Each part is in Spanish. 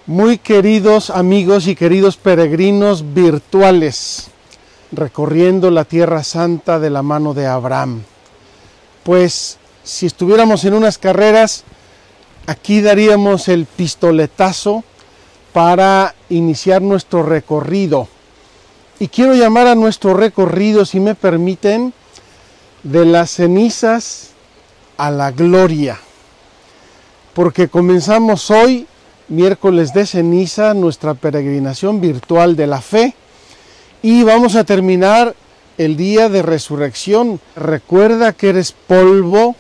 Muy queridos amigos y queridos peregrinos virtuales, recorriendo la Tierra Santa de la mano de Abraham. Pues si estuviéramos en unas carreras, aquí daríamos el pistoletazo para iniciar nuestro recorrido. Y quiero llamar a nuestro recorrido, si me permiten, de las cenizas a la gloria. Porque comenzamos hoy, miércoles de ceniza, nuestra peregrinación virtual de la fe. Y vamos a terminar el día de resurrección. Recuerda que eres polvo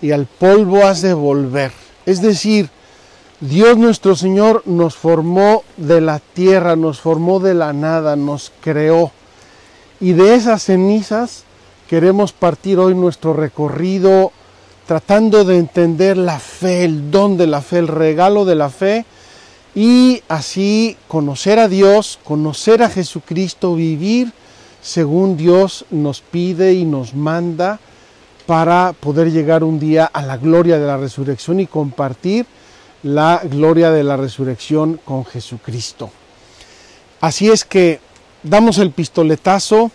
y al polvo has de volver. Es decir, Dios nuestro Señor nos formó de la tierra, nos formó de la nada, nos creó. Y de esas cenizas queremos partir hoy nuestro recorrido tratando de entender la fe, el don de la fe, el regalo de la fe, y así conocer a Dios, conocer a Jesucristo, vivir según Dios nos pide y nos manda para poder llegar un día a la gloria de la resurrección y compartir la gloria de la resurrección con Jesucristo. Así es que damos el pistoletazo,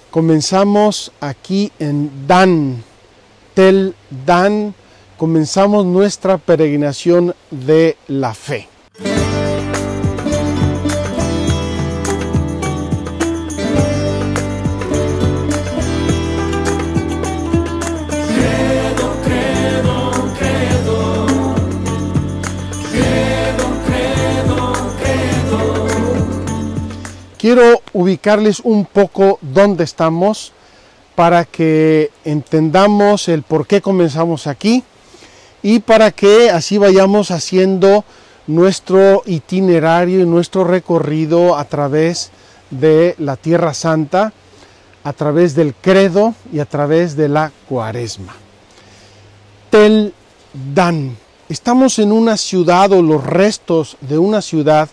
comenzamos aquí en Dan, Tel Dan, comenzamos nuestra peregrinación de la fe. Quiero ubicarles un poco dónde estamos para que entendamos el por qué comenzamos aquí y para que así vayamos haciendo nuestro itinerario y nuestro recorrido a través de la Tierra Santa, a través del credo y a través de la cuaresma. Tel Dan. Estamos en una ciudad o los restos de una ciudad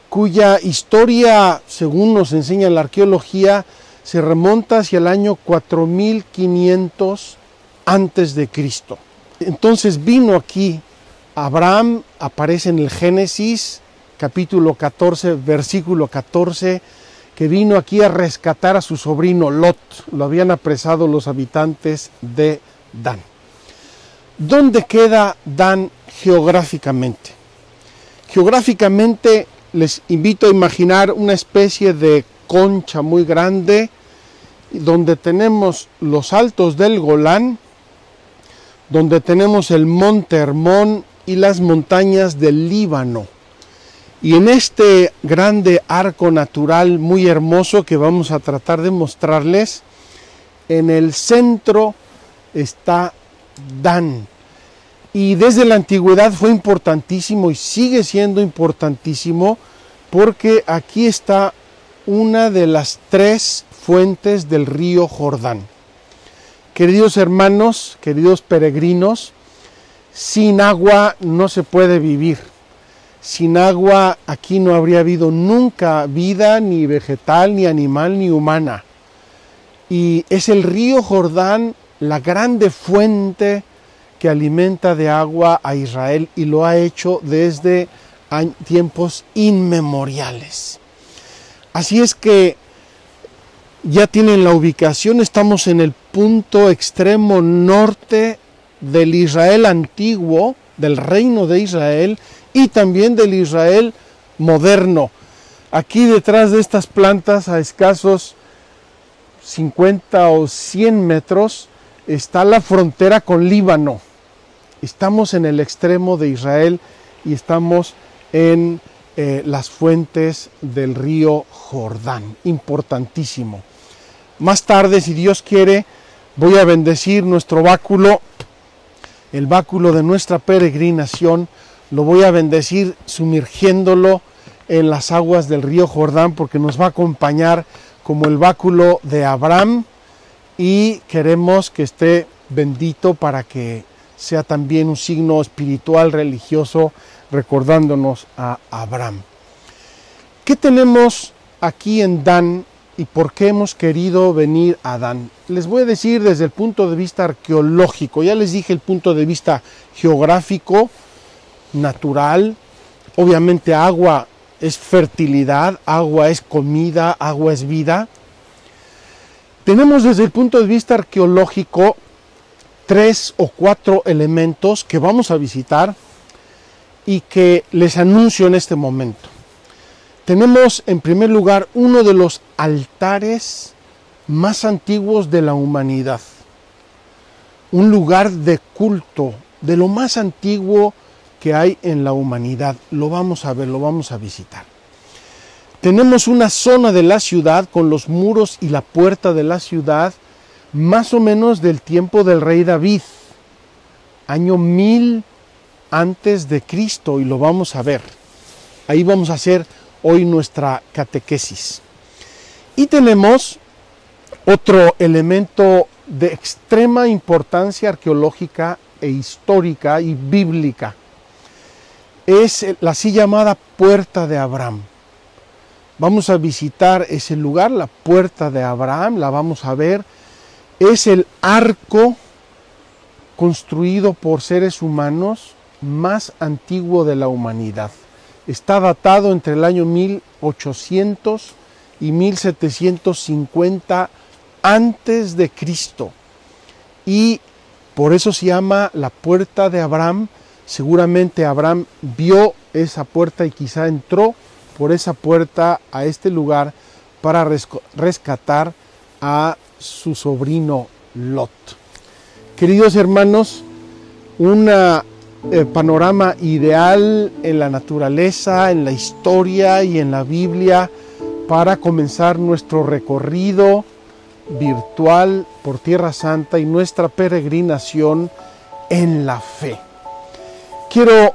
cuya historia, según nos enseña la arqueología, se remonta hacia el año 4500 antes de Cristo. Entonces vino aquí Abraham, aparece en el Génesis, capítulo 14, versículo 14, que vino aquí a rescatar a su sobrino Lot. Lo habían apresado los habitantes de Dan. ¿Dónde queda Dan geográficamente? Geográficamente les invito a imaginar una especie de concha muy grande donde tenemos los altos del Golán, donde tenemos el monte Hermón y las montañas del Líbano. Y en este grande arco natural muy hermoso que vamos a tratar de mostrarles, en el centro está Dan. Y desde la antigüedad fue importantísimo y sigue siendo importantísimo porque aquí está una de las tres fuentes del río Jordán. Queridos hermanos, queridos peregrinos, sin agua no se puede vivir. Sin agua aquí no habría habido nunca vida, ni vegetal, ni animal, ni humana. Y es el río Jordán la grande fuente que alimenta de agua a Israel y lo ha hecho desde tiempos inmemoriales. Así es que ya tienen la ubicación, estamos en el punto extremo norte del Israel antiguo, del reino de Israel y también del Israel moderno. Aquí detrás de estas plantas, a escasos 50 o 100 metros, está la frontera con Líbano. Estamos en el extremo de Israel y estamos en las fuentes del río Jordán. Importantísimo. Más tarde, si Dios quiere, voy a bendecir nuestro báculo, el báculo de nuestra peregrinación. Lo voy a bendecir sumergiéndolo en las aguas del río Jordán porque nos va a acompañar como el báculo de Abraham y queremos que esté bendito para que sea también un signo espiritual, religioso, recordándonos a Abraham. ¿Qué tenemos aquí en Dan y por qué hemos querido venir a Dan? Les voy a decir desde el punto de vista arqueológico. Ya les dije el punto de vista geográfico, natural, Obviamente agua es fertilidad, agua es comida, agua es vida. Tenemos desde el punto de vista arqueológico 3 o 4 elementos que vamos a visitar y que les anuncio en este momento. Tenemos en primer lugar uno de los altares más antiguos de la humanidad. Un lugar de culto, de lo más antiguo que hay en la humanidad. Lo vamos a ver, lo vamos a visitar. Tenemos una zona de la ciudad con los muros y la puerta de la ciudad, más o menos del tiempo del rey David, año 1000 antes de Cristo, y lo vamos a ver. Ahí vamos a hacer hoy nuestra catequesis. Y tenemos otro elemento de extrema importancia arqueológica e histórica y bíblica. Es la así llamada Puerta de Abraham. Vamos a visitar ese lugar, la Puerta de Abraham, la vamos a ver. Es el arco construido por seres humanos más antiguo de la humanidad. Está datado entre el año 1800 y 1750 antes de Cristo. Y por eso se llama la Puerta de Abraham. Seguramente Abraham vio esa puerta y quizá entró por esa puerta a este lugar para rescatar a su sobrino Lot. Queridos hermanos, un panorama ideal en la naturaleza, en la historia y en la Biblia para comenzar nuestro recorrido virtual por Tierra Santa y nuestra peregrinación en la fe. Quiero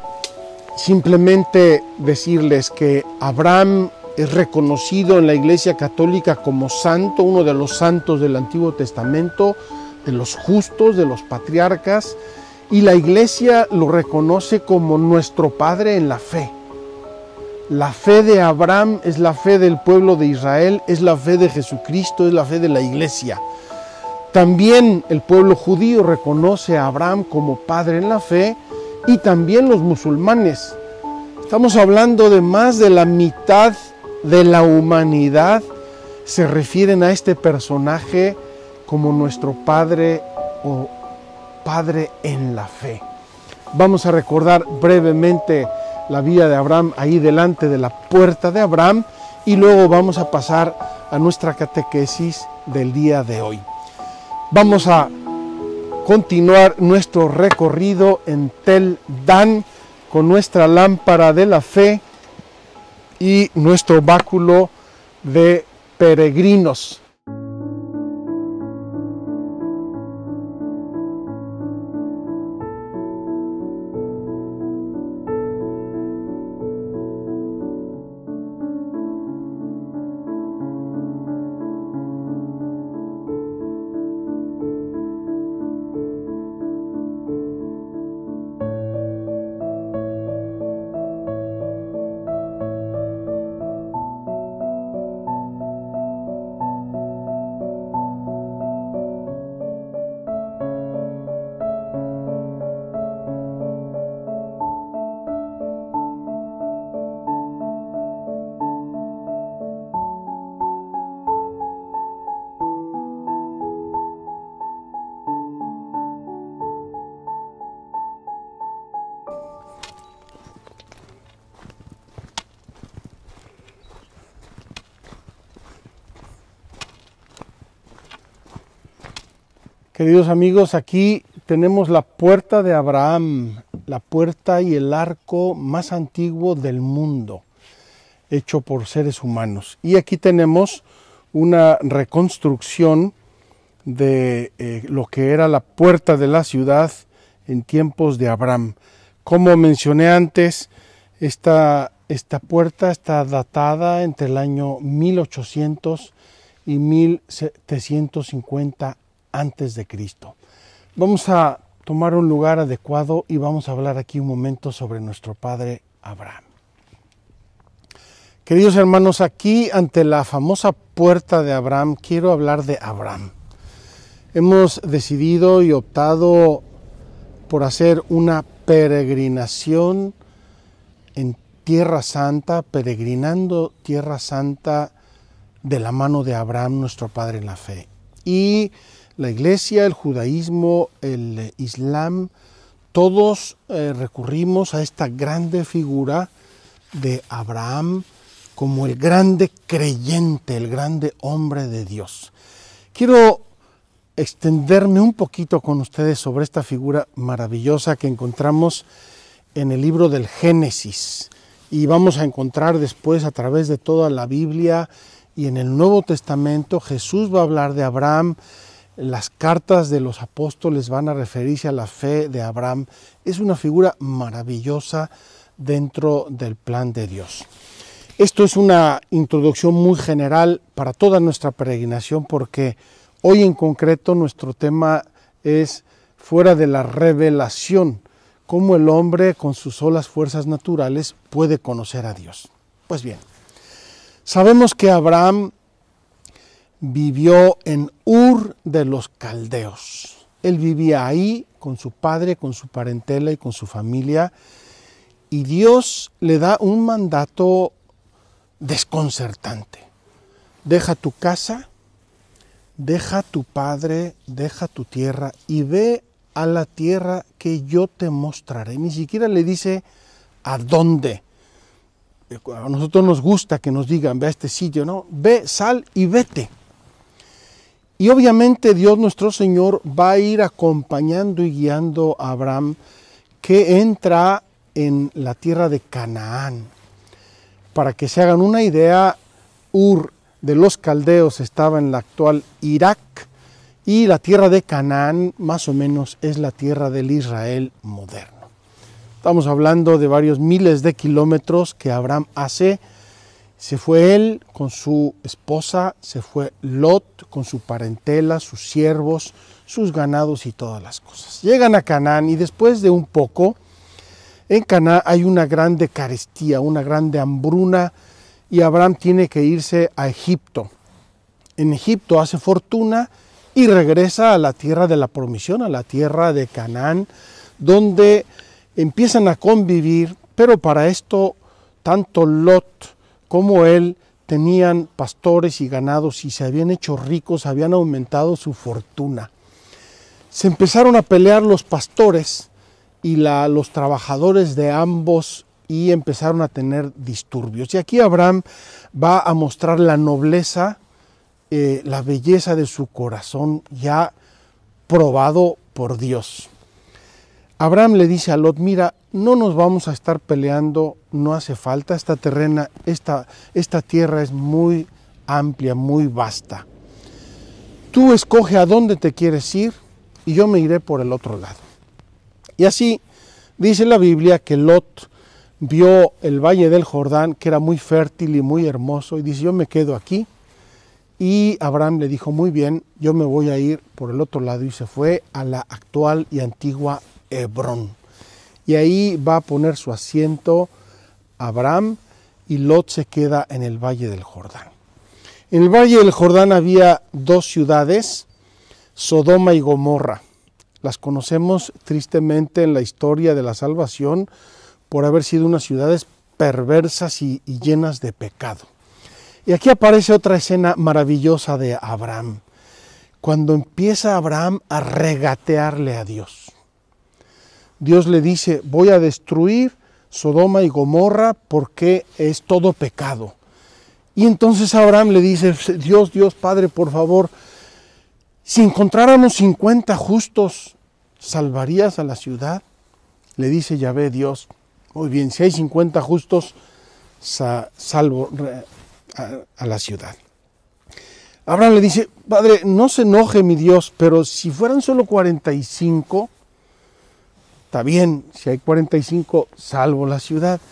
simplemente decirles que Abraham es reconocido en la Iglesia Católica como santo, uno de los santos del Antiguo Testamento, de los justos, de los patriarcas, y la Iglesia lo reconoce como nuestro Padre en la fe. La fe de Abraham es la fe del pueblo de Israel, es la fe de Jesucristo, es la fe de la Iglesia. También el pueblo judío reconoce a Abraham como Padre en la fe, y también los musulmanes. Estamos hablando de más de la mitad de la humanidad se refieren a este personaje como nuestro Padre o Padre en la fe. Vamos a recordar brevemente la vida de Abraham ahí delante de la Puerta de Abraham y luego vamos a pasar a nuestra catequesis del día de hoy. Vamos a continuar nuestro recorrido en Tel Dan con nuestra lámpara de la fe y nuestro báculo de peregrinos. Queridos amigos, aquí tenemos la Puerta de Abraham, la puerta y el arco más antiguo del mundo, hecho por seres humanos. Y aquí tenemos una reconstrucción de lo que era la puerta de la ciudad en tiempos de Abraham. Como mencioné antes, esta puerta está datada entre el año 1800 y 1750 antes de Cristo. Vamos a tomar un lugar adecuado y vamos a hablar aquí un momento sobre nuestro padre Abraham. Queridos hermanos, aquí ante la famosa Puerta de Abraham quiero hablar de Abraham. Hemos decidido y optado por hacer una peregrinación en Tierra Santa, peregrinando Tierra Santa de la mano de Abraham, nuestro padre en la fe. Y la iglesia, el judaísmo, el islam, todos recurrimos a esta grande figura de Abraham como el grande creyente, el grande hombre de Dios. Quiero extenderme un poquito con ustedes sobre esta figura maravillosa que encontramos en el libro del Génesis, y vamos a encontrar después a través de toda la Biblia y en el Nuevo Testamento. Jesús va a hablar de Abraham, las cartas de los apóstoles van a referirse a la fe de Abraham. Es una figura maravillosa dentro del plan de Dios. Esto es una introducción muy general para toda nuestra peregrinación, porque hoy en concreto nuestro tema es fuera de la revelación, cómo el hombre con sus solas fuerzas naturales puede conocer a Dios. Pues bien, sabemos que Abraham vivió en Ur de los Caldeos. Él vivía ahí con su padre, con su parentela y con su familia, y Dios le da un mandato desconcertante. Deja tu casa, deja tu padre, deja tu tierra y ve a la tierra que yo te mostraré. Ni siquiera le dice a dónde. A nosotros nos gusta que nos digan, ve a este sitio, no, ve, sal y vete. Y obviamente Dios nuestro Señor va a ir acompañando y guiando a Abraham, que entra en la tierra de Canaán. Para que se hagan una idea, Ur de los Caldeos estaba en la actual Irak, y la tierra de Canaán más o menos es la tierra del Israel moderno. Estamos hablando de varios miles de kilómetros que Abraham hace. Se fue él con su esposa, se fue Lot con su parentela, sus siervos, sus ganados y todas las cosas. Llegan a Canaán y después de un poco, en Canaán hay una grande carestía, una grande hambruna, y Abraham tiene que irse a Egipto. En Egipto hace fortuna y regresa a la tierra de la promisión, a la tierra de Canaán, donde empiezan a convivir, pero para esto tanto Lot como él tenían pastores y ganados y se habían hecho ricos, habían aumentado su fortuna. Se empezaron a pelear los pastores y los trabajadores de ambos, y empezaron a tener disturbios. Y aquí Abraham va a mostrar la nobleza, la belleza de su corazón ya probado por Dios. Abraham le dice a Lot, mira, no nos vamos a estar peleando, no hace falta, esta tierra es muy amplia, muy vasta. Tú escoge a dónde te quieres ir y yo me iré por el otro lado. Y así dice la Biblia que Lot vio el valle del Jordán, que era muy fértil y muy hermoso, y dice, yo me quedo aquí. Y Abraham le dijo, muy bien, yo me voy a ir por el otro lado, y se fue a la actual y antigua Hebrón. Y ahí va a poner su asiento Abraham, y Lot se queda en el valle del Jordán. En el valle del Jordán había dos ciudades, Sodoma y Gomorra. Las conocemos tristemente en la historia de la salvación por haber sido unas ciudades perversas y llenas de pecado. Y aquí aparece otra escena maravillosa de Abraham, cuando empieza Abraham a regatearle a Dios. Dios le dice, voy a destruir Sodoma y Gomorra porque es todo pecado. Y entonces Abraham le dice, Dios, Padre, por favor, si encontráramos 50 justos, ¿salvarías a la ciudad? Le dice Yahvé, Dios, muy bien, si hay 50 justos, salvo a la ciudad. Abraham le dice, Padre, no se enoje mi Dios, pero si fueran solo 45, está bien, si hay 45, salvo la ciudad.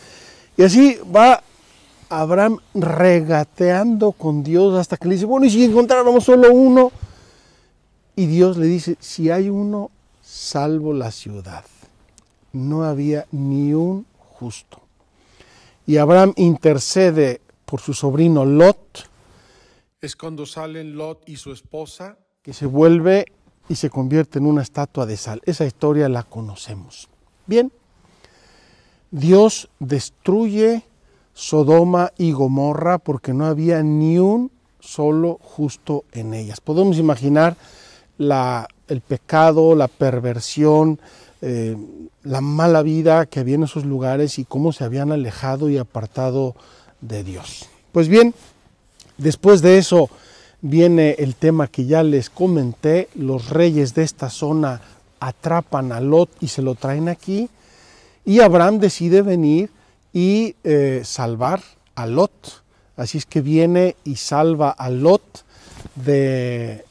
Y así va Abraham regateando con Dios hasta que le dice, bueno, y si encontráramos solo uno, y Dios le dice, si hay uno, salvo la ciudad. No había ni un justo. Y Abraham intercede por su sobrino Lot. Es cuando salen Lot y su esposa, que se vuelve y se convierte en una estatua de sal. Esa historia la conocemos. Bien, Dios destruye Sodoma y Gomorra porque no había ni un solo justo en ellas. Podemos imaginar el pecado, la perversión, la mala vida que había en esos lugares y cómo se habían alejado y apartado de Dios. Pues bien, después de eso viene el tema que ya les comenté. Los reyes de esta zona atrapan a Lot y se lo traen aquí, y Abraham decide venir y salvar a Lot. Así es que viene y salva a Lot de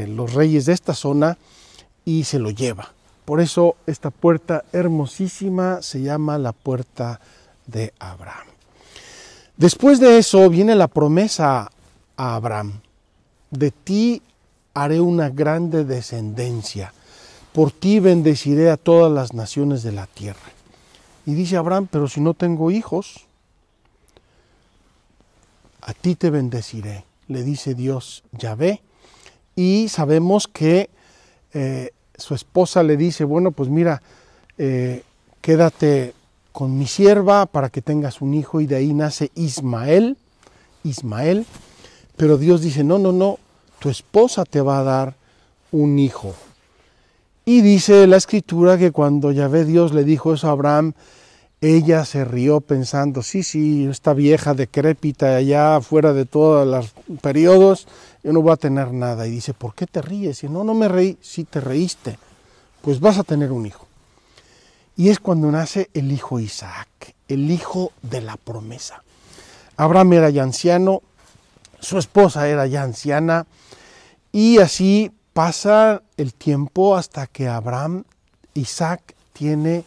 los reyes de esta zona y se lo lleva. Por eso esta puerta hermosísima se llama la puerta de Abraham. Después de eso viene la promesa a Abraham: de ti haré una grande descendencia, por ti bendeciré a todas las naciones de la tierra. Y dice Abraham: pero si no tengo hijos, a ti te bendeciré, le dice Dios Yahvé. Y sabemos que su esposa le dice: bueno, pues mira, quédate con mi sierva para que tengas un hijo, y de ahí nace Ismael. Pero Dios dice: no, tu esposa te va a dar un hijo. Y dice la escritura que cuando Yahvé Dios le dijo eso a Abraham, ella se rió pensando: sí, esta vieja decrépita allá fuera de todos los periodos, yo no voy a tener nada. Y dice: ¿por qué te ríes? Y no me reí. Sí, te reíste, pues vas a tener un hijo. Y es cuando nace el hijo Isaac, el hijo de la promesa. Abraham era ya anciano, su esposa era ya anciana, y así pasa el tiempo hasta que Isaac tiene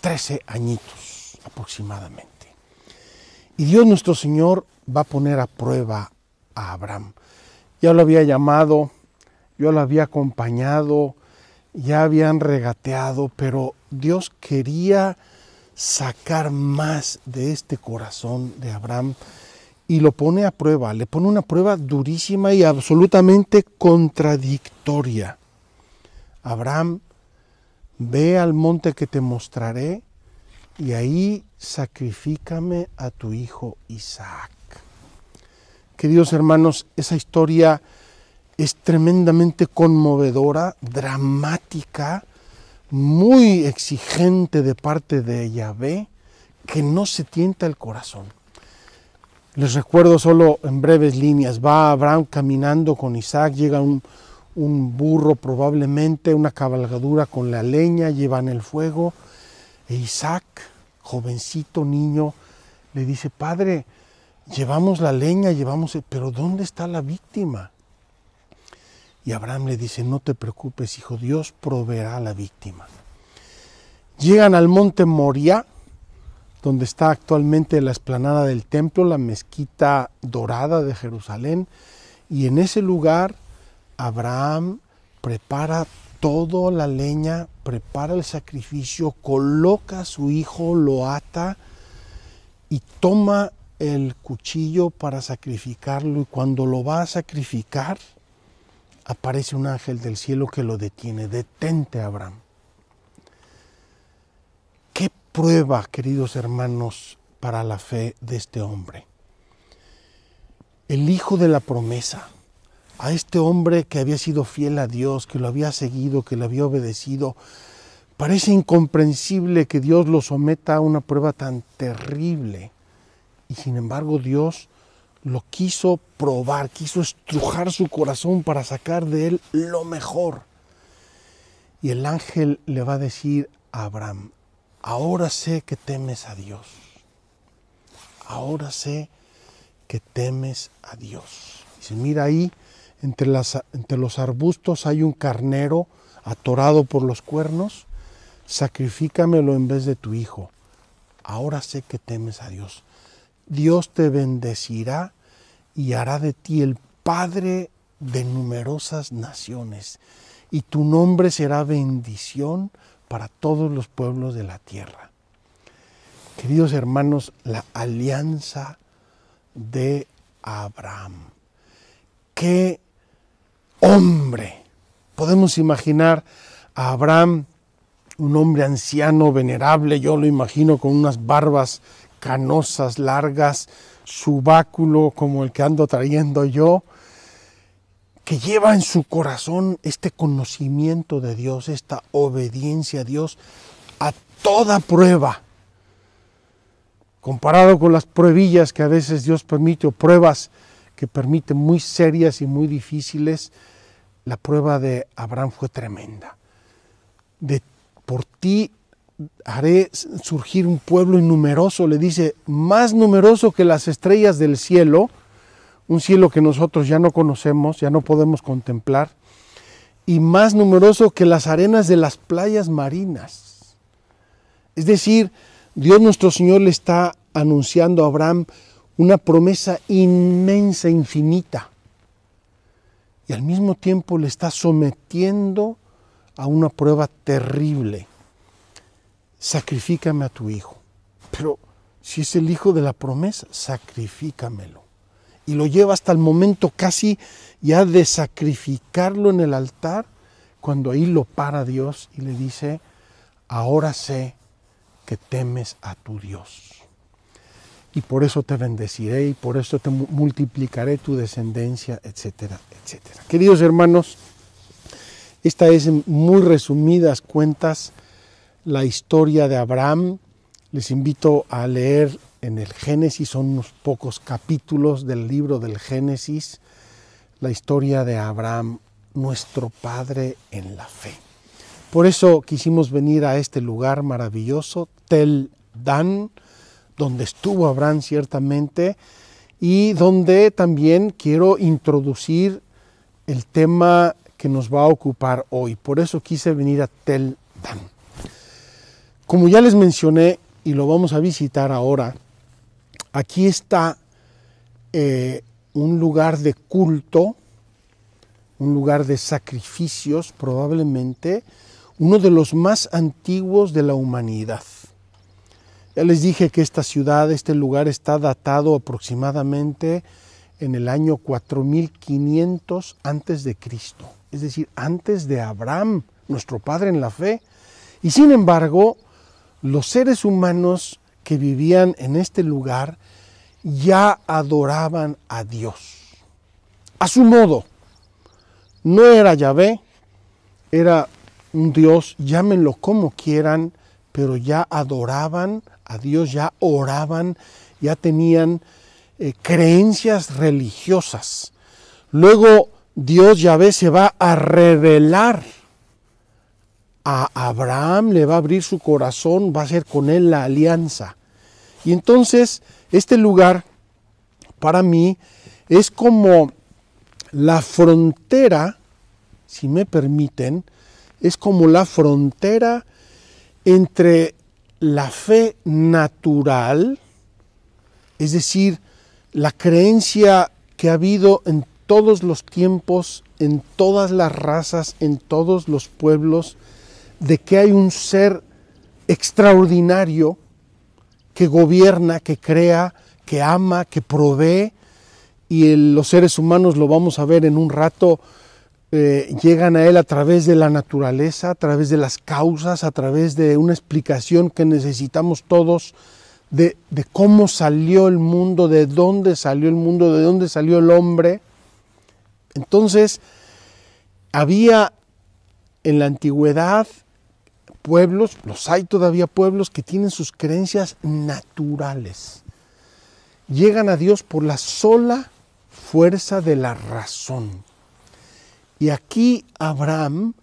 13 añitos aproximadamente. Y Dios nuestro Señor va a poner a prueba a Abraham. Ya lo había llamado, yo lo había acompañado, ya habían regateado, pero Dios quería sacar más de este corazón de Abraham y lo pone a prueba, le pone una prueba durísima y absolutamente contradictoria. Abraham, ve al monte que te mostraré y ahí sacrifícame a tu hijo Isaac. Queridos hermanos, esa historia es tremendamente conmovedora, dramática, muy exigente de parte de Yahvé, que no se tienta el corazón. Les recuerdo solo en breves líneas: va Abraham caminando con Isaac, llega un burro, probablemente una cabalgadura con la leña, llevan el fuego, e Isaac, jovencito niño, le dice: padre, llevamos la leña, pero ¿dónde está la víctima? Y Abraham le dice: no te preocupes, hijo, Dios proveerá la víctima. Llegan al monte Moriah, donde está actualmente la explanada del templo, la mezquita dorada de Jerusalén, y en ese lugar Abraham prepara toda la leña, prepara el sacrificio, coloca a su hijo, lo ata y toma el cuchillo para sacrificarlo, y cuando lo va a sacrificar, aparece un ángel del cielo que lo detiene. Detente, Abraham. ¿Qué prueba, queridos hermanos, para la fe de este hombre? El hijo de la promesa, a este hombre que había sido fiel a Dios, que lo había seguido, que lo había obedecido, parece incomprensible que Dios lo someta a una prueba tan terrible. Y sin embargo Dios lo quiso probar, quiso estrujar su corazón para sacar de él lo mejor. Y el ángel le va a decir a Abraham: ahora sé que temes a Dios. Ahora sé que temes a Dios. Dice: mira, ahí entre los arbustos hay un carnero atorado por los cuernos. Sacrifícamelo en vez de tu hijo. Ahora sé que temes a Dios. Dios te bendecirá y hará de ti el padre de numerosas naciones, y tu nombre será bendición para todos los pueblos de la tierra. Queridos hermanos, la alianza de Abraham. ¡Qué hombre! Podemos imaginar a Abraham un hombre anciano, venerable, yo lo imagino con unas barbas canosas, largas, su báculo como el que ando trayendo yo, que lleva en su corazón este conocimiento de Dios, esta obediencia a Dios a toda prueba. Comparado con las pruebillas que a veces Dios permite, o pruebas que permite muy serias y muy difíciles, la prueba de Abraham fue tremenda. Por ti haré surgir un pueblo innumeroso, le dice, más numeroso que las estrellas del cielo, un cielo que nosotros ya no conocemos, ya no podemos contemplar, y más numeroso que las arenas de las playas marinas. Es decir, Dios nuestro Señor le está anunciando a Abraham una promesa inmensa, infinita, y al mismo tiempo le está sometiendo a una prueba terrible. Sacrifícame a tu hijo. Pero si es el hijo de la promesa, sacrifícamelo. Y lo lleva hasta el momento casi ya de sacrificarlo en el altar, cuando ahí lo para Dios y le dice, ahora sé que temes a tu Dios. Y por eso te bendeciré y por eso te multiplicaré tu descendencia, etcétera, etcétera. Queridos hermanos, esta es en muy resumidas cuentas la historia de Abraham. Les invito a leer en el Génesis, son unos pocos capítulos del libro del Génesis, la historia de Abraham, nuestro padre en la fe. Por eso quisimos venir a este lugar maravilloso, Tel Dan, donde estuvo Abraham ciertamente, y donde también quiero introducir el tema que nos va a ocupar hoy. Por eso quise venir a Tel Dan. Como ya les mencioné, y lo vamos a visitar ahora, aquí está un lugar de culto, un lugar de sacrificios, probablemente uno de los más antiguos de la humanidad. Ya les dije que esta ciudad, este lugar está datado aproximadamente en el año 4500 antes de Cristo, es decir, antes de Abraham, nuestro padre en la fe. Y sin embargo, los seres humanos que vivían en este lugar ya adoraban a Dios, a su modo. No era Yahvé, era un Dios, llámenlo como quieran, pero ya adoraban a Dios, ya oraban, ya tenían creencias religiosas. Luego Dios, Yahvé, se va a revelar a Abraham, le va a abrir su corazón, va a hacer con él la alianza. Y entonces este lugar para mí es como la frontera, si me permiten, es como la frontera entre la fe natural, es decir, la creencia que ha habido en todos los tiempos, en todas las razas, en todos los pueblos, de que hay un ser extraordinario que gobierna, que crea, que ama, que provee, y los seres humanos, lo vamos a ver en un rato, llegan a él a través de la naturaleza, a través de las causas, a través de una explicación que necesitamos todos de cómo salió el mundo, de dónde salió el mundo, de dónde salió el hombre. Entonces, había en la antigüedad pueblos, los hay todavía pueblos que tienen sus creencias naturales. Llegan a Dios por la sola fuerza de la razón. Y aquí Abraham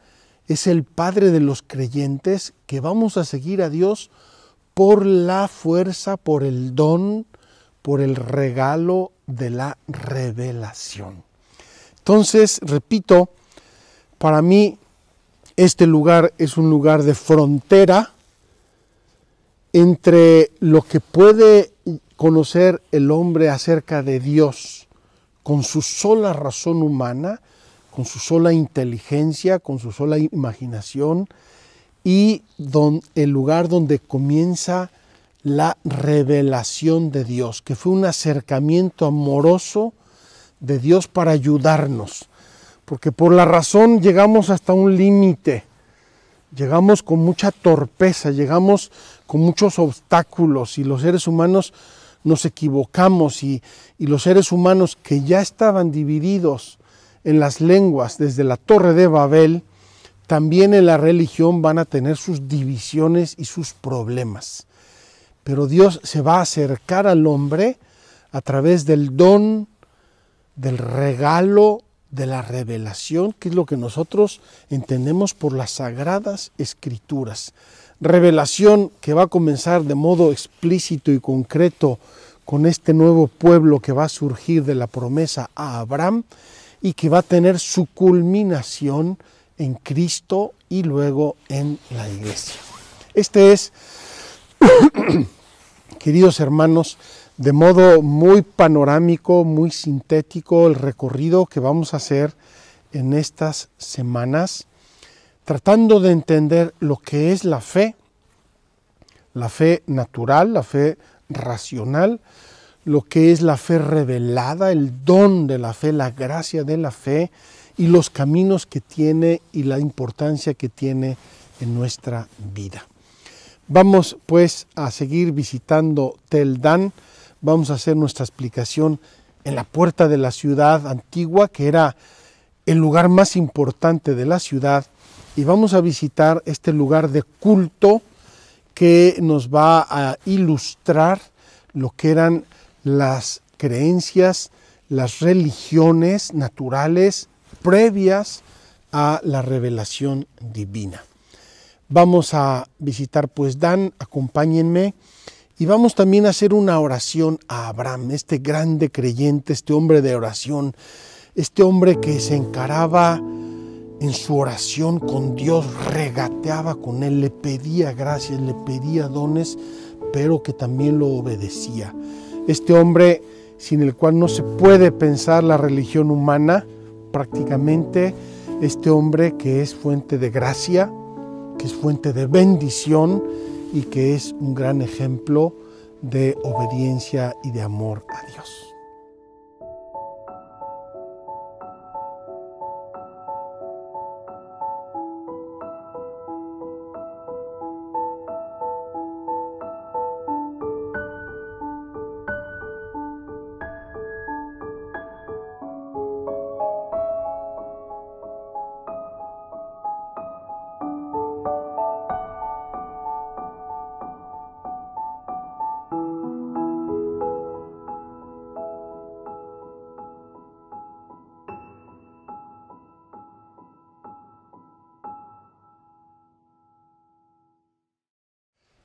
es el padre de los creyentes que vamos a seguir a Dios por la fuerza, por el don, por el regalo de la revelación. Entonces, repito, para mí este lugar es un lugar de frontera entre lo que puede conocer el hombre acerca de Dios con su sola razón humana, con su sola inteligencia, con su sola imaginación, y el lugar donde comienza la revelación de Dios, que fue un acercamiento amoroso de Dios para ayudarnos, porque por la razón llegamos hasta un límite. llegamos con mucha torpeza, llegamos con muchos obstáculos y los seres humanos nos equivocamos y los seres humanos que ya estaban divididos en las lenguas desde la Torre de Babel, también en la religión van a tener sus divisiones y sus problemas. Pero Dios se va a acercar al hombre a través del don, del regalo, de la revelación, que es lo que nosotros entendemos por las Sagradas Escrituras. Revelación que va a comenzar de modo explícito y concreto con este nuevo pueblo que va a surgir de la promesa a Abraham y que va a tener su culminación en Cristo y luego en la iglesia. Este es, queridos hermanos, de modo muy panorámico, muy sintético, el recorrido que vamos a hacer en estas semanas, tratando de entender lo que es la fe natural, la fe racional, lo que es la fe revelada, el don de la fe, la gracia de la fe y los caminos que tiene y la importancia que tiene en nuestra vida. Vamos pues a seguir visitando Tel Dan. Vamos a hacer nuestra explicación en la puerta de la ciudad antigua, que era el lugar más importante de la ciudad, y vamos a visitar este lugar de culto que nos va a ilustrar lo que eran las creencias, las religiones naturales previas a la revelación divina. Vamos a visitar pues Dan, acompáñenme, y vamos también a hacer una oración a Abraham, este grande creyente, este hombre de oración, este hombre que se encaraba en su oración con Dios, regateaba con Él, le pedía gracias, le pedía dones, pero que también lo obedecía. Este hombre sin el cual no se puede pensar la religión humana, prácticamente, este hombre que es fuente de gracia, que es fuente de bendición y que es un gran ejemplo de obediencia y de amor a Dios.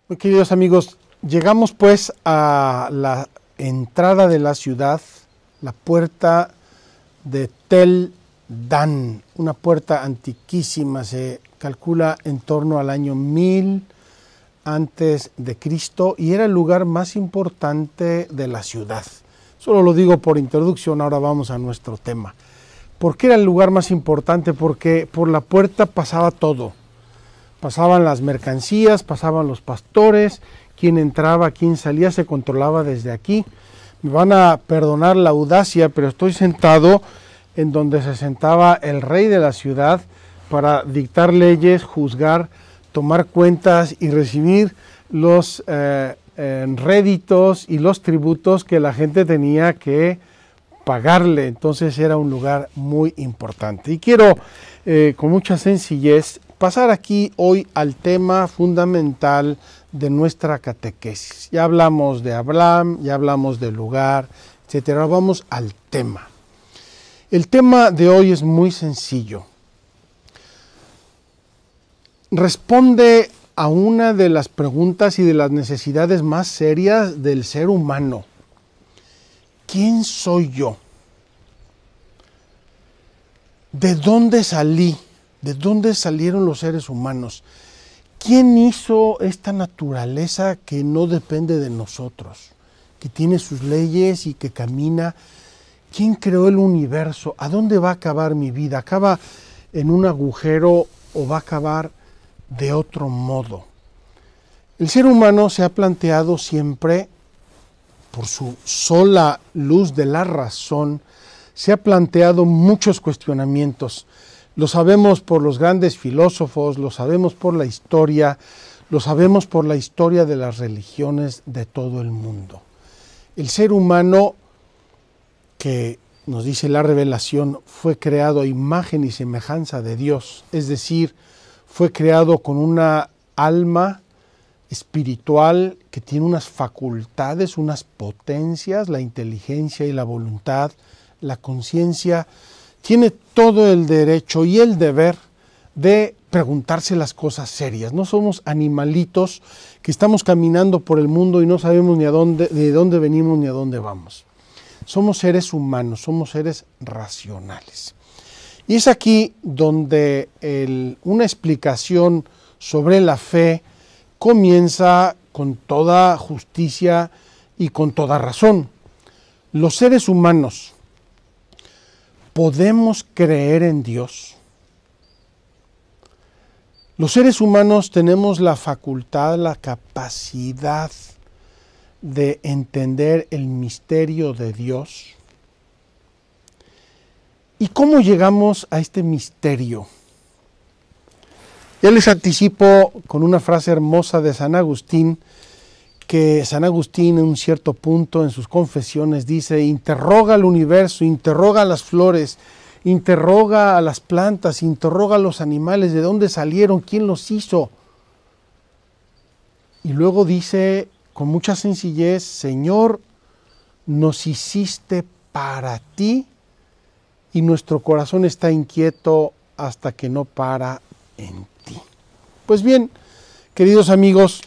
Muy queridos amigos, llegamos pues a la entrada de la ciudad, la puerta de Tel Dan, una puerta antiquísima, se calcula en torno al año 1000 antes de Cristo y era el lugar más importante de la ciudad. Solo lo digo por introducción, ahora vamos a nuestro tema. ¿Por qué era el lugar más importante? Porque por la puerta pasaba todo. Pasaban las mercancías, pasaban los pastores, quién entraba, quién salía, se controlaba desde aquí. Me van a perdonar la audacia, pero estoy sentado en donde se sentaba el rey de la ciudad para dictar leyes, juzgar, tomar cuentas y recibir los réditos y los tributos que la gente tenía que pagarle. Entonces era un lugar muy importante. Y quiero, con mucha sencillez, pasar aquí hoy al tema fundamental de nuestra catequesis. Ya hablamos de Abraham, ya hablamos del lugar, etcétera. Vamos al tema. El tema de hoy es muy sencillo. Responde a una de las preguntas y de las necesidades más serias del ser humano. ¿Quién soy yo? ¿De dónde salí? ¿De dónde salieron los seres humanos? ¿Quién hizo esta naturaleza que no depende de nosotros, que tiene sus leyes y que camina? ¿Quién creó el universo? ¿A dónde va a acabar mi vida? ¿Acaba en un agujero o va a acabar de otro modo? El ser humano se ha planteado siempre, por su sola luz de la razón, se ha planteado muchos cuestionamientos. Lo sabemos por los grandes filósofos, lo sabemos por la historia, lo sabemos por la historia de las religiones de todo el mundo. El ser humano, que nos dice la revelación, fue creado a imagen y semejanza de Dios, es decir, fue creado con una alma espiritual que tiene unas facultades, unas potencias, la inteligencia y la voluntad, la conciencia. Tiene todo el derecho y el deber de preguntarse las cosas serias. No somos animalitos que estamos caminando por el mundo y no sabemos ni de dónde venimos ni a dónde vamos. Somos seres humanos, somos seres racionales. Y es aquí donde una explicación sobre la fe comienza con toda justicia y con toda razón. Los seres humanos ¿podemos creer en Dios? Los seres humanos tenemos la facultad, la capacidad de entender el misterio de Dios. ¿Y cómo llegamos a este misterio? Ya les anticipo con una frase hermosa de San Agustín, que San Agustín en un cierto punto en sus confesiones dice: interroga al universo, interroga a las flores, interroga a las plantas, interroga a los animales, de dónde salieron, quién los hizo. Y luego dice con mucha sencillez: Señor, nos hiciste para ti y nuestro corazón está inquieto hasta que no para en ti. Pues bien, queridos amigos,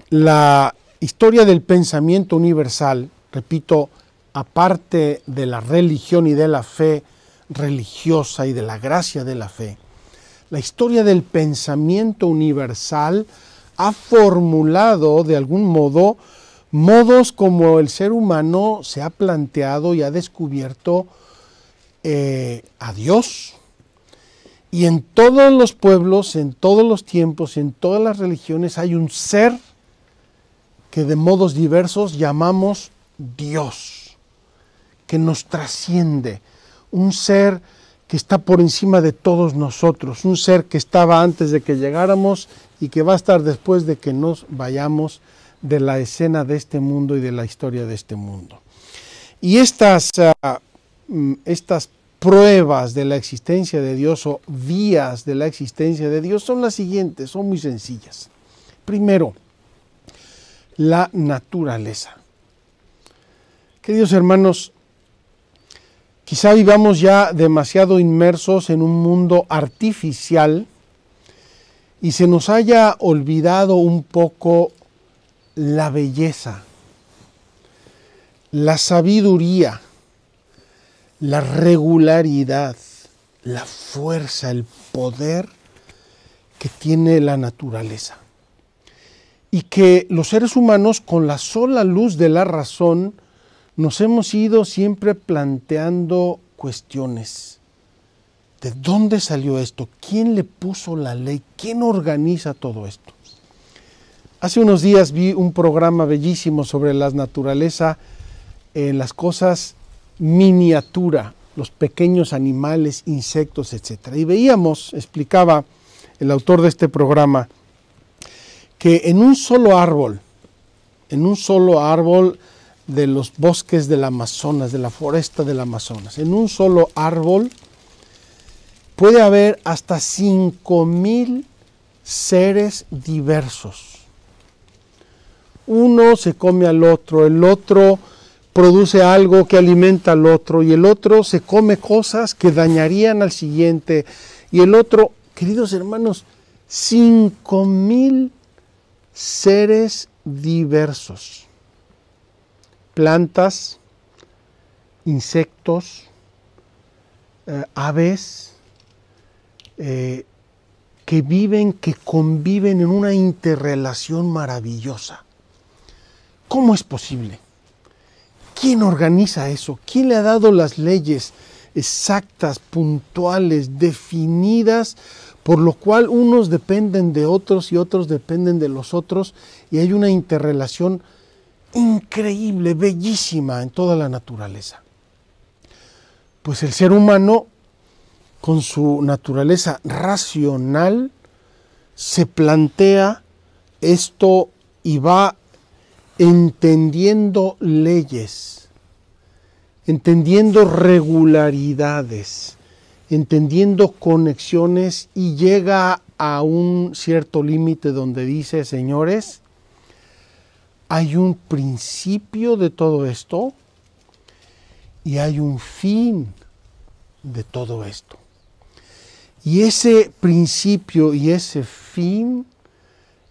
la historia del pensamiento universal, repito, aparte de la religión y de la fe religiosa y de la gracia de la fe, la historia del pensamiento universal ha formulado de algún modo modos como el ser humano se ha planteado y ha descubierto a Dios. Y en todos los pueblos, en todos los tiempos, en todas las religiones hay un ser que de modos diversos llamamos Dios, que nos trasciende, un ser que está por encima de todos nosotros, un ser que estaba antes de que llegáramos y que va a estar después de que nos vayamos de la escena de este mundo y de la historia de este mundo. Y estas pruebas de la existencia de Dios o vías de la existencia de Dios son las siguientes, son muy sencillas. Primero, la naturaleza. Queridos hermanos, quizá vivamos ya demasiado inmersos en un mundo artificial y se nos haya olvidado un poco la belleza, la sabiduría, la regularidad, la fuerza, el poder que tiene la naturaleza. Y que los seres humanos, con la sola luz de la razón, nos hemos ido siempre planteando cuestiones. ¿De dónde salió esto? ¿Quién le puso la ley? ¿Quién organiza todo esto? Hace unos días vi un programa bellísimo sobre la naturaleza, las cosas miniatura, los pequeños animales, insectos, etc. Y veíamos, explicaba el autor de este programa, que en un solo árbol de los bosques del Amazonas, de la foresta del Amazonas, en un solo árbol puede haber hasta 5,000 seres diversos. Uno se come al otro, el otro produce algo que alimenta al otro, y el otro se come cosas que dañarían al siguiente, y el otro, queridos hermanos, 5,000 seres diversos, plantas, insectos, aves, que conviven en una interrelación maravillosa. ¿Cómo es posible? ¿Quién organiza eso? ¿Quién le ha dado las leyes exactas, puntuales, definidas, por lo cual unos dependen de otros y otros dependen de los otros, y hay una interrelación increíble, bellísima en toda la naturaleza? Pues el ser humano con su naturaleza racional, se plantea esto y va entendiendo leyes, entendiendo regularidades, entendiendo conexiones, y llega a un cierto límite donde dice: señores, hay un principio de todo esto y hay un fin de todo esto. Y ese principio y ese fin,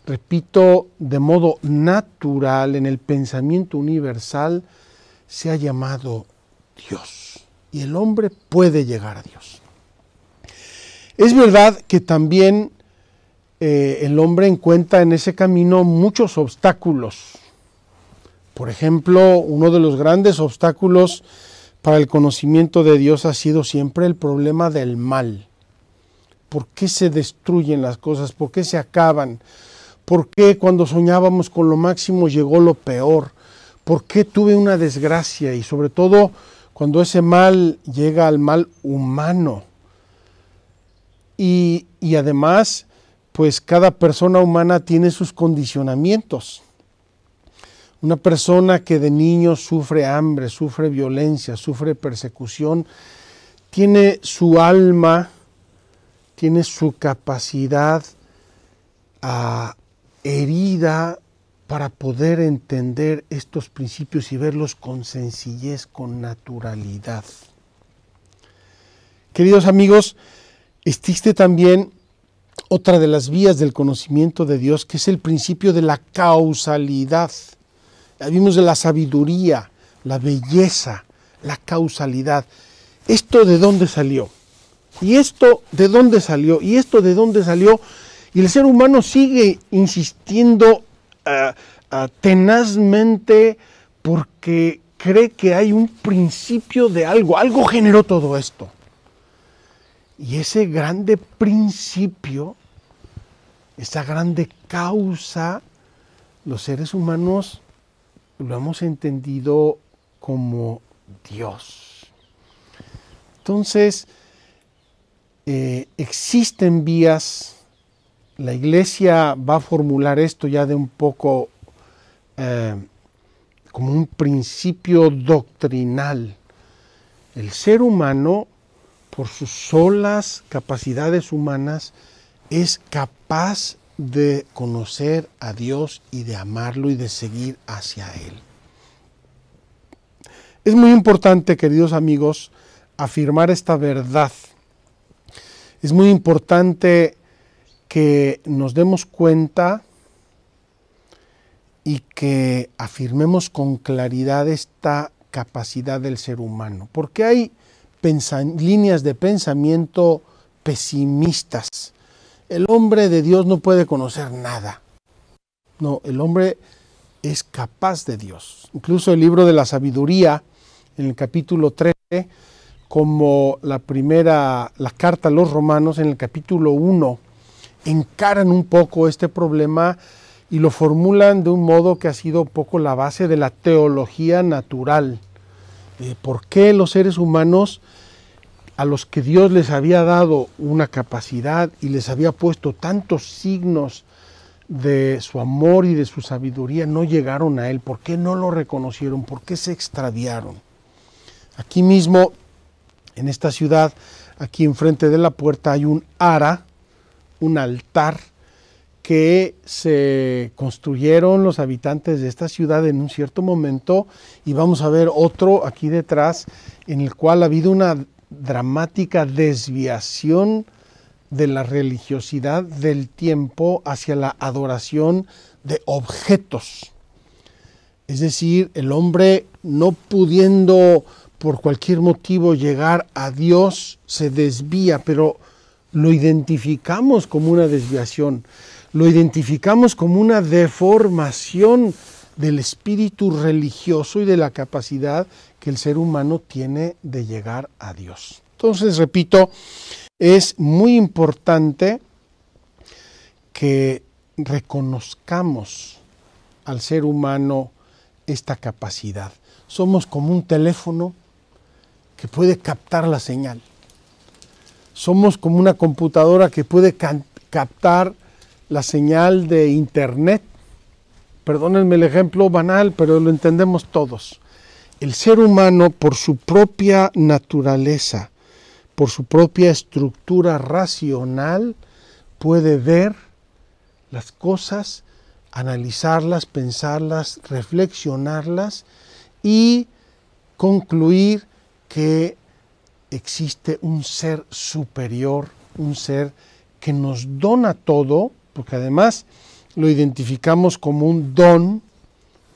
repito, de modo natural en el pensamiento universal, se ha llamado Dios. Y el hombre puede llegar a Dios. Es verdad que también el hombre encuentra en ese camino muchos obstáculos. Por ejemplo, uno de los grandes obstáculos para el conocimiento de Dios ha sido siempre el problema del mal. ¿Por qué se destruyen las cosas? ¿Por qué se acaban? ¿Por qué cuando soñábamos con lo máximo llegó lo peor? ¿Por qué tuve una desgracia? Y sobre todo cuando ese mal llega al mal humano. Y además, pues cada persona humana tiene sus condicionamientos. Una persona que de niño sufre hambre, sufre violencia, sufre persecución, tiene su alma, tiene su capacidad herida para poder entender estos principios y verlos con sencillez, con naturalidad. Queridos amigos, existe también otra de las vías del conocimiento de Dios, que es el principio de la causalidad. Vimos de la sabiduría, la belleza, la causalidad. ¿Esto de dónde salió? ¿Y esto de dónde salió? ¿Y esto de dónde salió? Y el ser humano sigue insistiendo tenazmente porque cree que hay un principio de algo. Algo generó todo esto. Y ese grande principio, esa grande causa, los seres humanos lo hemos entendido como Dios. Entonces, existen vías. La Iglesia va a formular esto ya de un poco como un principio doctrinal. El ser humano, por sus solas capacidades humanas, es capaz de conocer a Dios y de amarlo y de seguir hacia Él. Es muy importante, queridos amigos, afirmar esta verdad. Es muy importante que nos demos cuenta y que afirmemos con claridad esta capacidad del ser humano, porque hay líneas de pensamiento pesimistas. El hombre de Dios no puede conocer nada. No, el hombre es capaz de Dios. Incluso el libro de la sabiduría, en el capítulo 13, como la carta a los romanos, en el capítulo 1, encaran un poco este problema y lo formulan de un modo que ha sido un poco la base de la teología natural. ¿Por qué los seres humanos, a los que Dios les había dado una capacidad y les había puesto tantos signos de su amor y de su sabiduría, no llegaron a Él? ¿Por qué no lo reconocieron? ¿Por qué se extraviaron? Aquí mismo, en esta ciudad, aquí enfrente de la puerta, hay un ara, un altar que se construyeron los habitantes de esta ciudad en un cierto momento, y vamos a ver otro aquí detrás en el cual ha habido una dramática desviación de la religiosidad del tiempo hacia la adoración de objetos. Es decir, el hombre, no pudiendo por cualquier motivo llegar a Dios, se desvía, pero lo identificamos como una desviación, lo identificamos como una deformación del espíritu religioso y de la capacidad que el ser humano tiene de llegar a Dios. Entonces, repito, es muy importante que reconozcamos al ser humano esta capacidad. Somos como un teléfono que puede captar la señal. Somos como una computadora que puede captar la señal de internet. Perdónenme el ejemplo banal, pero lo entendemos todos. El ser humano, por su propia naturaleza, por su propia estructura racional, puede ver las cosas, analizarlas, pensarlas, reflexionarlas y concluir que existe un ser superior, un ser que nos dona todo, porque además lo identificamos como un don,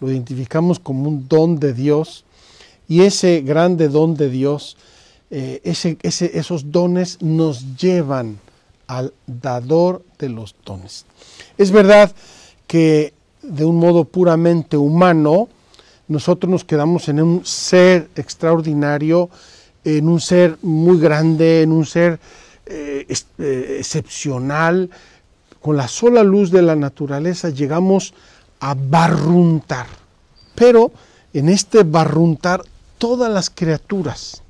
de Dios, y ese grande don de Dios, esos dones nos llevan al dador de los dones. Es verdad que de un modo puramente humano, nosotros nos quedamos en un ser extraordinario, en un ser muy grande, en un ser excepcional. Con la sola luz de la naturaleza llegamos a barruntar. Pero en este barruntar, todas las criaturas,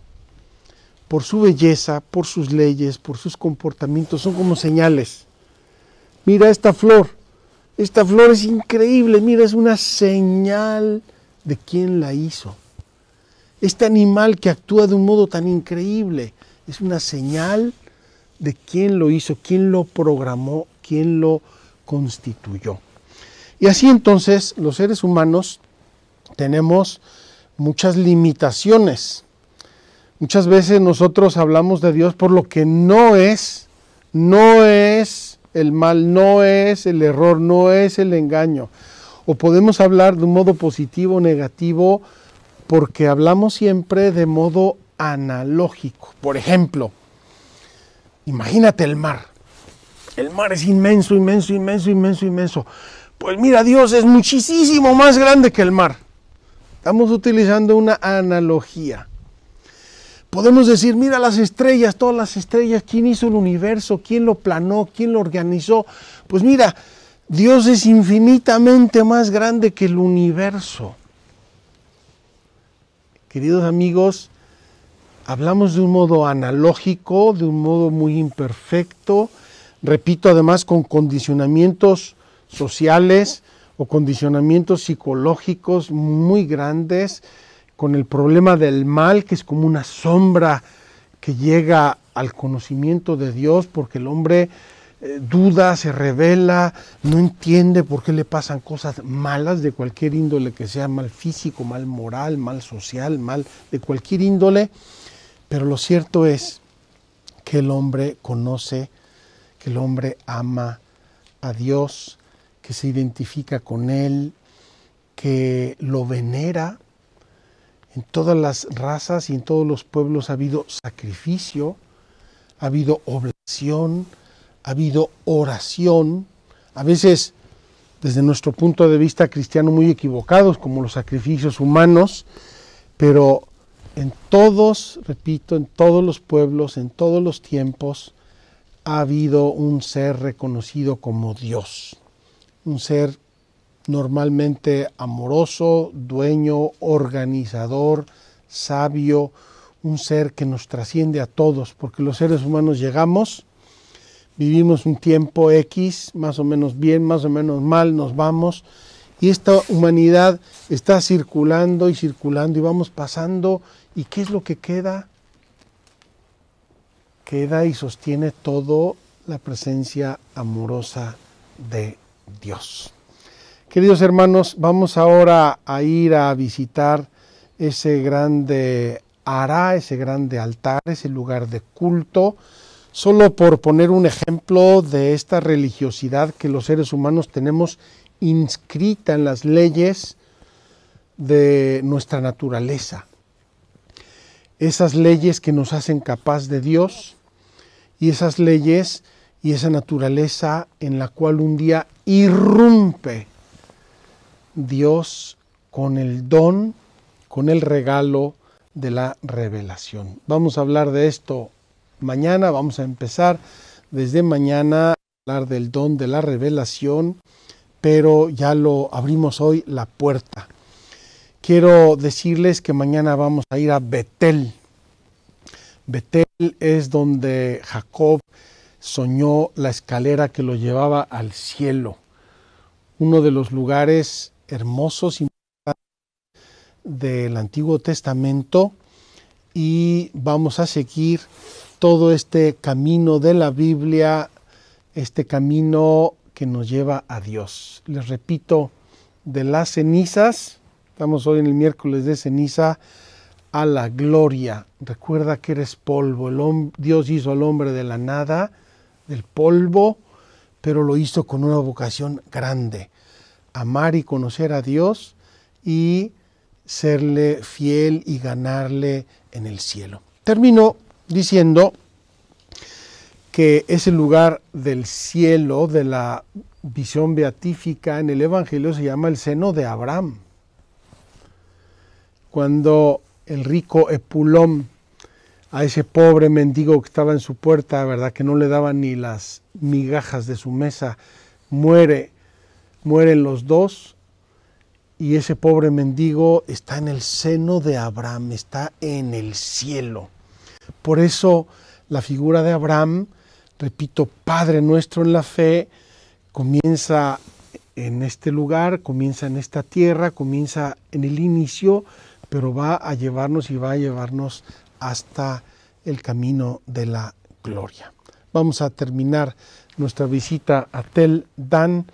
por su belleza, por sus leyes, por sus comportamientos, son como señales. Mira esta flor es increíble, mira, es una señal de quién la hizo. Este animal que actúa de un modo tan increíble, es una señal de quién lo hizo, quién lo programó, quién lo constituyó. Y así entonces los seres humanos tenemos muchas limitaciones. Muchas veces nosotros hablamos de Dios por lo que no es el mal, no es el error, no es el engaño. O podemos hablar de un modo positivo o negativo porque hablamos siempre de modo analógico. Por ejemplo, imagínate el mar. El mar es inmenso, inmenso, inmenso, inmenso, inmenso. Pues mira, Dios es muchísimo más grande que el mar. Estamos utilizando una analogía. Podemos decir, mira las estrellas, todas las estrellas, ¿quién hizo el universo? ¿Quién lo planó? ¿Quién lo organizó? Pues mira, Dios es infinitamente más grande que el universo. Queridos amigos, hablamos de un modo analógico, de un modo muy imperfecto, repito, además con condicionamientos sociales o condicionamientos psicológicos muy grandes, con el problema del mal, que es como una sombra que llega al conocimiento de Dios, porque el hombre duda, se revela, no entiende por qué le pasan cosas malas de cualquier índole que sea, mal físico, mal moral, mal social, mal de cualquier índole. Pero lo cierto es que el hombre conoce, que el hombre ama a Dios, que se identifica con Él, que lo venera. En todas las razas y en todos los pueblos ha habido sacrificio, ha habido oblación, ha habido oración, a veces desde nuestro punto de vista cristiano muy equivocados, como los sacrificios humanos, pero en todos, repito, en todos los pueblos, en todos los tiempos, ha habido un ser reconocido como Dios, un ser normalmente amoroso, dueño, organizador, sabio, un ser que nos trasciende a todos, porque los seres humanos llegamos, vivimos un tiempo X, más o menos bien, más o menos mal, nos vamos, y esta humanidad está circulando y circulando y vamos pasando, ¿y qué es lo que queda? Queda y sostiene todo la presencia amorosa de Dios. Queridos hermanos, vamos ahora a ir a visitar ese grande ara, ese grande altar, ese lugar de culto, solo por poner un ejemplo de esta religiosidad que los seres humanos tenemos inscrita en las leyes de nuestra naturaleza. Esas leyes que nos hacen capaz de Dios y esas leyes y esa naturaleza en la cual un día irrumpe Dios con el don, con el regalo de la revelación. Vamos a hablar de esto mañana, vamos a empezar desde mañana a hablar del don de la revelación, pero ya lo abrimos hoy la puerta. Quiero decirles que mañana vamos a ir a Betel. Betel es donde Jacob soñó la escalera que lo llevaba al cielo. Uno de los lugares hermosos y del Antiguo Testamento, y vamos a seguir todo este camino de la Biblia, este camino que nos lleva a Dios. Les repito, de las cenizas, estamos hoy en el miércoles de ceniza, a la gloria. Recuerda que eres polvo. Dios hizo al hombre de la nada, del polvo, pero lo hizo con una vocación grande: amar y conocer a Dios y serle fiel y ganarle en el cielo. Termino diciendo que ese lugar del cielo, de la visión beatífica en el Evangelio, se llama el seno de Abraham. Cuando el rico Epulón, a ese pobre mendigo que estaba en su puerta, ¿verdad?, que no le daban ni las migajas de su mesa, mueren los dos, y ese pobre mendigo está en el seno de Abraham, está en el cielo. Por eso la figura de Abraham, repito, Padre nuestro en la fe, comienza en este lugar, comienza en esta tierra, comienza en el inicio, pero va a llevarnos hasta el camino de la gloria. Vamos a terminar nuestra visita a Tel Dan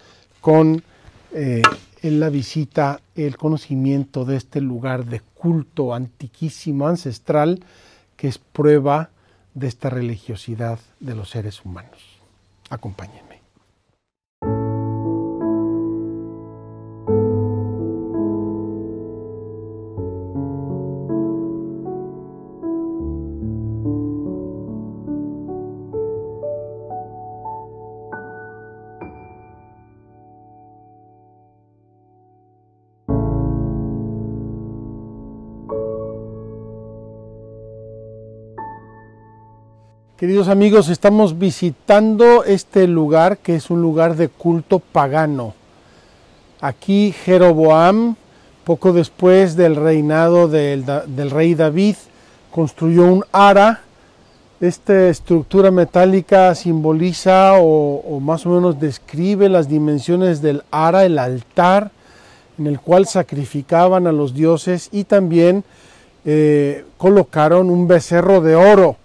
con en la visita, el conocimiento de este lugar de culto antiquísimo, ancestral, que es prueba de esta religiosidad de los seres humanos. Acompáñenme. Queridos amigos, estamos visitando este lugar que es un lugar de culto pagano. Aquí Jeroboam, poco después del reinado del rey David, construyó un ara. Esta estructura metálica simboliza o más o menos describe las dimensiones del ara, el altar en el cual sacrificaban a los dioses, y también colocaron un becerro de oro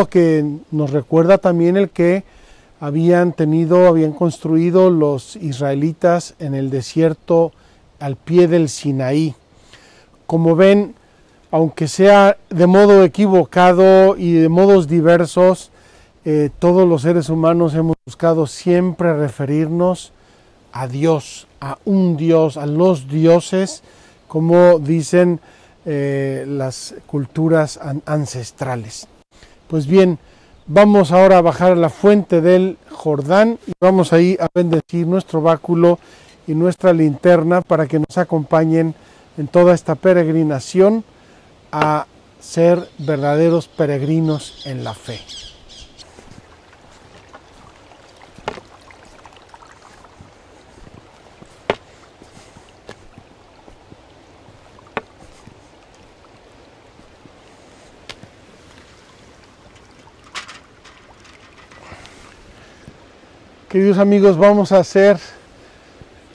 que nos recuerda también el que habían construido los israelitas en el desierto al pie del Sinaí. Como ven, aunque sea de modo equivocado y de modos diversos, todos los seres humanos hemos buscado siempre referirnos a Dios, a un Dios, a los dioses, como dicen las culturas ancestrales. Pues bien, vamos ahora a bajar a la fuente del Jordán y vamos ahí a bendecir nuestro báculo y nuestra linterna para que nos acompañen en toda esta peregrinación a ser verdaderos peregrinos en la fe. Queridos amigos, vamos a hacer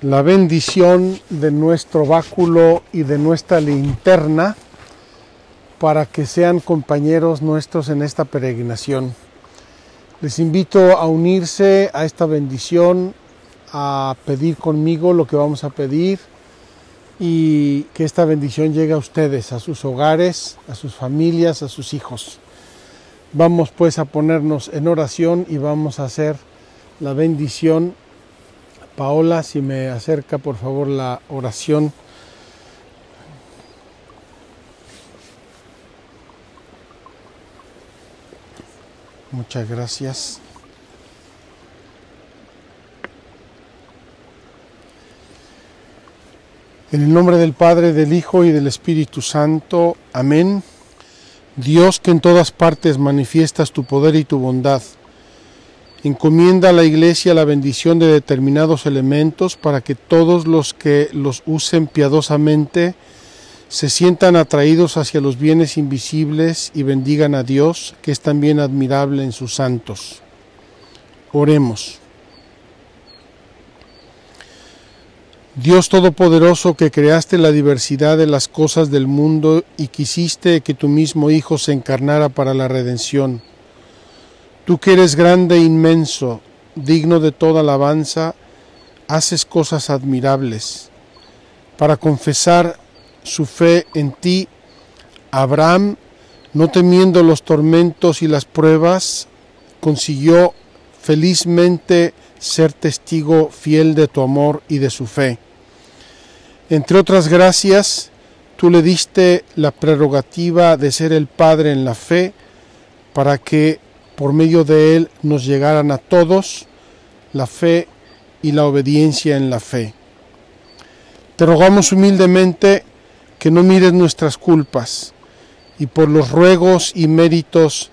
la bendición de nuestro báculo y de nuestra linterna para que sean compañeros nuestros en esta peregrinación. Les invito a unirse a esta bendición, a pedir conmigo lo que vamos a pedir, y que esta bendición llegue a ustedes, a sus hogares, a sus familias, a sus hijos. Vamos pues a ponernos en oración y vamos a hacer la bendición. Paola, si me acerca por favor la oración. Muchas gracias. En el nombre del Padre, del Hijo y del Espíritu Santo. Amén. Dios, que en todas partes manifiestas tu poder y tu bondad, encomienda a la Iglesia la bendición de determinados elementos para que todos los que los usen piadosamente se sientan atraídos hacia los bienes invisibles y bendigan a Dios, que es también admirable en sus santos. Oremos. Dios Todopoderoso, que creaste la diversidad de las cosas del mundo y quisiste que tu mismo Hijo se encarnara para la redención. Tú que eres grande e inmenso, digno de toda alabanza, haces cosas admirables. Para confesar su fe en ti, Abraham, no temiendo los tormentos y las pruebas, consiguió felizmente ser testigo fiel de tu amor y de su fe. Entre otras gracias, tú le diste la prerrogativa de ser el Padre en la fe, para que por medio de él nos llegaran a todos la fe y la obediencia en la fe. Te rogamos humildemente que no mires nuestras culpas, y por los ruegos y méritos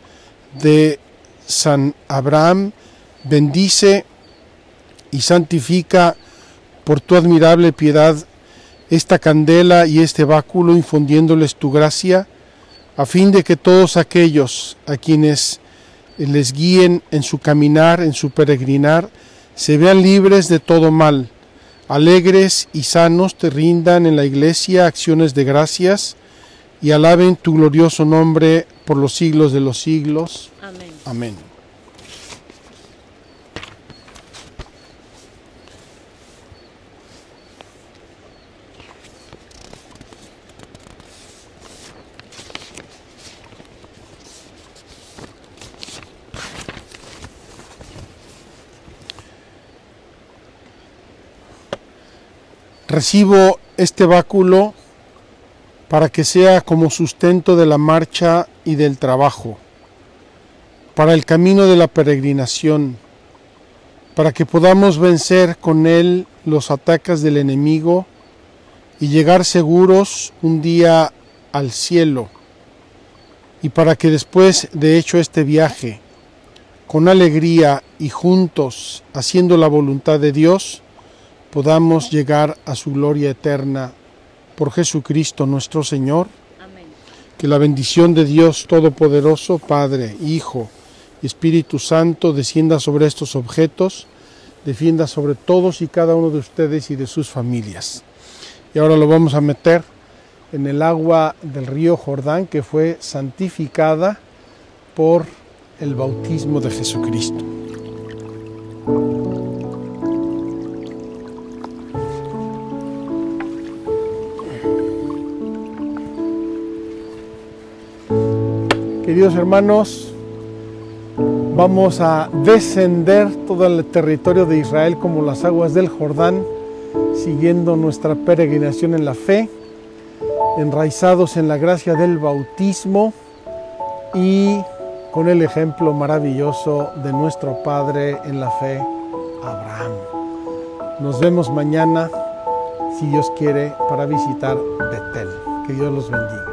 de San Abraham, bendice y santifica por tu admirable piedad esta candela y este báculo, infundiéndoles tu gracia, a fin de que todos aquellos a quienes les guíen en su caminar, en su peregrinar, se vean libres de todo mal, alegres y sanos te rindan en la iglesia acciones de gracias y alaben tu glorioso nombre por los siglos de los siglos. Amén. Amén. Recibo este báculo para que sea como sustento de la marcha y del trabajo, para el camino de la peregrinación, para que podamos vencer con él los ataques del enemigo y llegar seguros un día al cielo, y para que después de hecho este viaje, con alegría y juntos haciendo la voluntad de Dios, podamos llegar a su gloria eterna por Jesucristo nuestro Señor. Amén. Que la bendición de Dios Todopoderoso, Padre, Hijo y Espíritu Santo descienda sobre estos objetos, defienda sobre todos y cada uno de ustedes y de sus familias. Y ahora lo vamos a meter en el agua del río Jordán, que fue santificada por el bautismo de Jesucristo. Queridos hermanos, vamos a descender todo el territorio de Israel como las aguas del Jordán, siguiendo nuestra peregrinación en la fe, enraizados en la gracia del bautismo y con el ejemplo maravilloso de nuestro Padre en la fe, Abraham. Nos vemos mañana, si Dios quiere, para visitar Betel. Que Dios los bendiga.